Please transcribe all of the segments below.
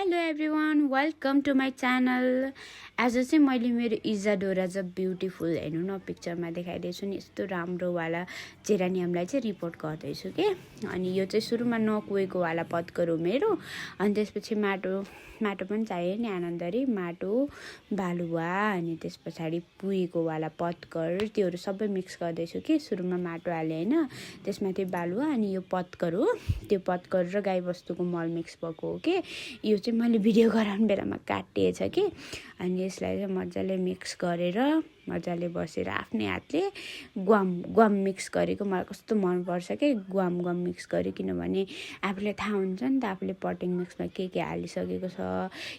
Hello everyone, welcome to my channel. आज चाहिँ मैले मेरो इजाडोरा ज ब्युटिफुल हेर्नु न पिक्चरमा देखाइदिएछु नि, यस्तो राम्रोवाला जेरानियमलाई चाहिँ रिपोर्ट गर्दैछु के। अनि यो चाहिँ सुरुमा नकुहेको वाला पत्कर हो मेरो। अनि त्यसपछि माटो पनि चाहियो नि, आनन्दरी माटो, बालुवा, अनि त्यस पछाडि पुगेको वाला पत्कर, त्योहरू सबै मिक्स गर्दैछु कि। सुरुमा माटो हालेँ होइन, त्यसमाथि बालुवा, अनि यो पत्कर हो। त्यो पत्कर र गाईबस्तुको मल मिक्स भएको हो कि। यो चाहिँ मैले भिडियो गराउने बेलामा काटिएछ कि। अनि यसलाई चाहिँ मजाले मिक्स गरेर मजाले बसेर आफ्नै हातले ग्वाम मिक्स गरेको मलाई कस्तो मनपर्छ कि। ग्वाम मिक्स गरेँ, किनभने आफूलाई थाहा हुन्छ नि त आफूले पटिङ मिक्समा के हालिसकेको छ।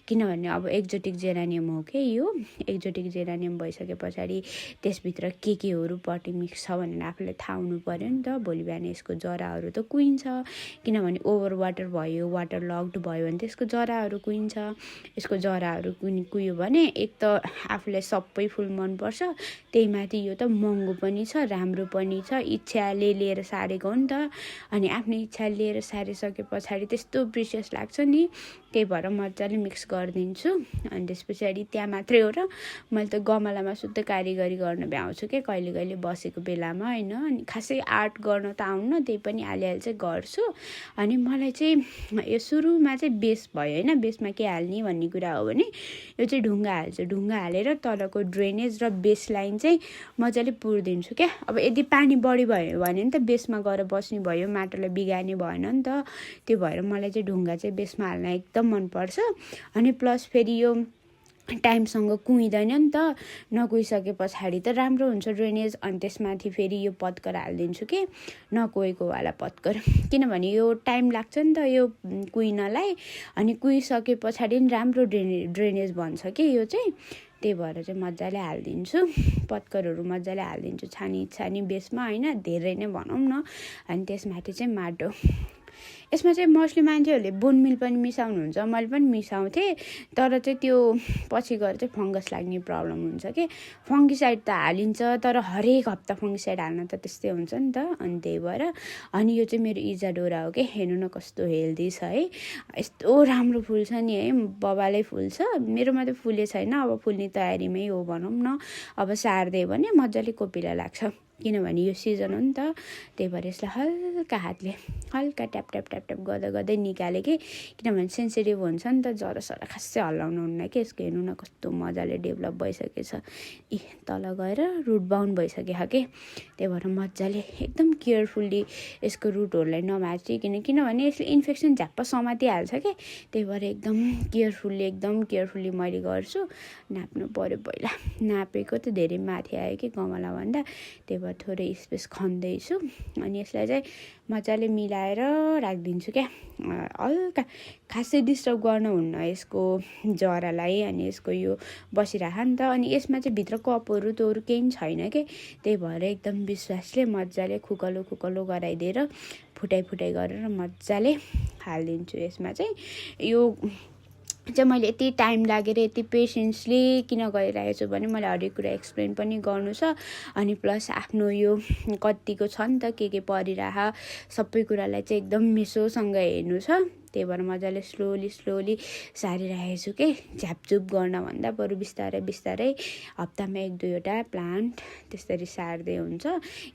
किनभने अब एक्जोटिक जेरानियम हो कि यो। एक्जोटिक जेरानियम भइसके पछाडि त्यसभित्र केहरू पटिङ मिक्स छ भनेर आफूलाई थाहा हुनु पऱ्यो नि त। भोलि बिहान यसको जराहरू त कुहिन्छ, किनभने ओभर वाटर भयो, वाटर लक्ड भयो भने त्यसको जराहरू कुहिन्छ। यसको जराहरू कुहियो भने एक त आफूलाई सबै फुल मनपर्छ, त्यही माथि यो त महँगो पनि छ, राम्रो पनि छ। इच्छाले लिएर सारेको हो नि त। अनि आफ्नो इच्छा लिएर सारिसके पछाडि त्यस्तो प्रिसियस लाग्छ नि, त्यही भएर मजाले मिक्स गरिदिन्छु। अनि त्यस पछाडि त्यहाँ मात्रै हो र मैले त गमलामा शुद्ध कारिगरी गर्न भ्याउँछु क्या कहिले कहिले बसेको बेलामा होइन। अनि खासै आर्ट गर्न त आउन्न, त्यही पनि अलिअलि चाहिँ गर्छु। अनि मलाई चाहिँ यो सुरुमा चाहिँ बेस भयो होइन, बेसमा के हाल्ने भन्ने कुरा हो भने यो चाहिँ ढुङ्गा हाल्छु। ढुङ्गा हालेर तलको ड्रेनेज र बेस लाइन चाहिँ मजाले पुरिदिन्छु क्या। अब यदि पानी बढी भयो भने नि त बेसमा गएर बस्ने भयो, माटोलाई बिगार्ने भएन नि त। त्यो भएर मलाई चाहिँ ढुङ्गा चाहिँ बेसमा हाल्न एकदम मनपर्छ। अनि प्लस फेरि यो टाइमसँग कुहिँदैन नि त। नकुहिसके पछाडि त राम्रो हुन्छ ड्रेनेज। अनि त्यसमाथि फेरि यो पत्कर हालिदिन्छु कि, नकुहेको वाला पत्कर, किनभने यो टाइम लाग्छ नि त यो कुहिनलाई। अनि कुहिसके पछाडि नि राम्रो ड्रेनेज बन्छ कि यो चाहिँ। त्यही भएर चाहिँ मजाले हालिदिन्छु, पत्करहरू मजाले हालिदिन्छु छानी बेसमा होइन, धेरै नै भनौँ न। अनि त्यसमाथि चाहिँ माटो। यसमा चाहिँ मोस्टली मान्छेहरूले बोनमिल पनि मिसाउनुहुन्छ, मैले पनि मिसाउँथेँ। तर चाहिँ त्यो पछि गएर चाहिँ फङ्गस लाग्ने प्रब्लम हुन्छ कि। फङ्गिसाइड त हालिन्छ, तर हरेक हप्ता फङ्गिसाइड हाल्न त त्यस्तै हुन्छ नि त। अनि त्यही भएर अनि यो चाहिँ मेरो इजाडोरा हो कि, हेर्नु न कस्तो हेल्दी छ है। यस्तो राम्रो फुल्छ नि है, बबालै फुल्छ। मेरोमा त फुले छैन, अब फुल्ने तयारीमै हो भनौँ न। अब सार्दियो भने मजाले कोपिला लाग्छ, किनभने यो सिजन हो नि त। त्यही भएर यसलाई हल्का हातले हल्का ट्याप गर्दै निकालेँ कि, किनभने सेन्सिटिभ हुन्छ नि त। जरासरा खासै हल्लाउनु हुन्न कि। यसको हेर्नु न कस्तो मजाले डेभलप भइसकेछ। तल गएर रुट बाउन्ड भइसक्यो कि। त्यही भएर मजाले एकदम केयरफुल्ली यसको रुटहरूलाई नभाँचिकन, किनभने यसले इन्फेक्सन झ्याप्प समातिहाल्छ कि। त्यही भएर एकदम केयरफुल्ली मैले गर्छु। नाप्नु पऱ्यो पहिला, नापेको त धेरै माथि आयो कि गमलाभन्दा। त्यही भएर थोरै स्पेस खन्दैछु। अनि यसलाई चाहिँ मजाले मिलाएर राखिदिन्छु क्या। हल्का खासै डिस्टर्ब गर्नुहुन्न यसको जरालाई। अनि यसको यो बसिराख नि त। अनि यसमा चाहिँ भित्र कपहरू तोहरू केही पनि छैन कि। त्यही भएर एकदम विश्वासले मजाले खुकलो गराइदिएर फुटाइ गरेर मजाले हालिदिन्छु। यसमा चाहिँ यो चाहिँ मैले यति टाइम लागेर यति पेसेन्सली किन गरिरहेको छु भने मलाई हरेक कुरा एक्सप्लेन पनि गर्नु छ। अनि प्लस आफ्नो यो कतिको छ नि त के परिरह, सबै कुरालाई चाहिँ एकदम मिसोसँग हेर्नु छ। त्यही भएर मजाले स्लोली सारिरहेको छु कि। झ्यापझुप गर्नभन्दा बरु बिस्तारै हप्तामा 1-2वटा प्लान्ट त्यसरी सार्दै हुन्छ।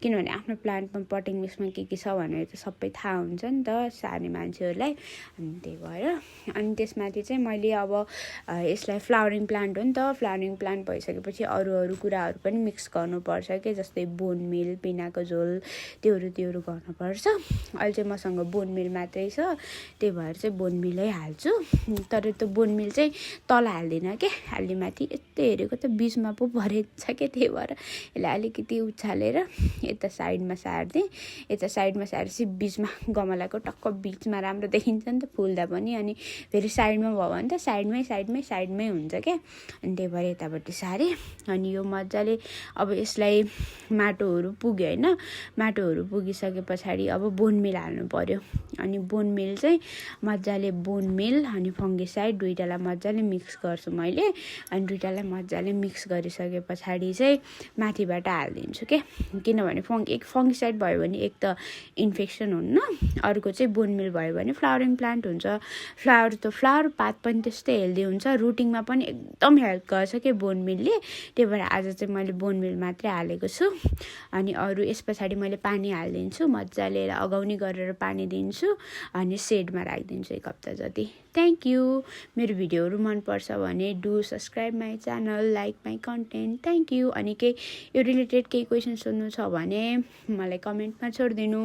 किनभने आफ्नो प्लान्टमा पटिङ मिक्समा के छ भनेर त सबै थाहा हुन्छ नि त सार्ने मान्छेहरूलाई। अनि त्यही भएर अनि त्यसमाथि चाहिँ मैले अब यसलाई फ्लावरिङ प्लान्ट हो नि त। फ्लावरिङ प्लान्ट भइसकेपछि अरू कुराहरू पनि मिक्स गर्नुपर्छ कि, जस्तै बोनमिल, पिनाको झोल, त्योहरू गर्नुपर्छ। अहिले चाहिँ मसँग बोनमिल मात्रै छ, त्यही भएर चाहिँ बोनमिलै हाल्छु। तर त्यो बोनमिल चाहिँ तल हाल्दिनँ के, अलि माथि यस्तो हेरेको त बिचमा पो परेछ क्या। त्यही भएर यसलाई अलिकति उछालेर यता साइडमा सार्दिएँ। यता साइडमा सारेपछि बिचमा गमलाको टक्क बिचमा राम्रो देखिन्छ नि त फुल्दा पनि। अनि फेरि साइडमा भयो भने त साइडमै हुन्छ क्या। अनि त्यही भएर यतापट्टि सारेँ। अनि यो मजाले अब यसलाई माटोहरू पुग्यो होइन, माटोहरू पुगिसके पछाडि अब बोनमिल हाल्नु पर्यो। अनि बोनमिल चाहिँ मजाले बोन मिल अनि फङ्गिसाइड दुईटालाई मजाले मिक्स गर्छु मैले अनि दुईटालाई मजाले मिक्स गरिसके पछाडि चाहिँ माथिबाट हालिदिन्छु के किनभने फङ्गिसाइड भयो भने एक त इन्फेक्सन हुन्न अर्को चाहिँ बोन मिल भयो भने फ्लावरिङ प्लान्ट हुन्छ फ्लावर पात पनि त्यस्तै हेल्दी हुन्छ रुटिङमा पनि एकदम हेल्प गर्छ के बोन मिलले त्यही भएर आज चाहिँ मैले बोन मिल मात्रै हालेको छु अनि अरू यस पछाडि मैले पानी हालिदिन्छु मजाले अगाउनी गरेर पानी दिन्छु अनि सेडमा राखिदिन्छु 1 हप्ता जति थ्याङ्क यू मेरो भिडियोहरू मनपर्छ भने do subscribe my channel like my content thank you अनि केही यो रिलेटेड केही क्वेसन सोध्नु छ भने मलाई कमेन्टमा छोडिदिनु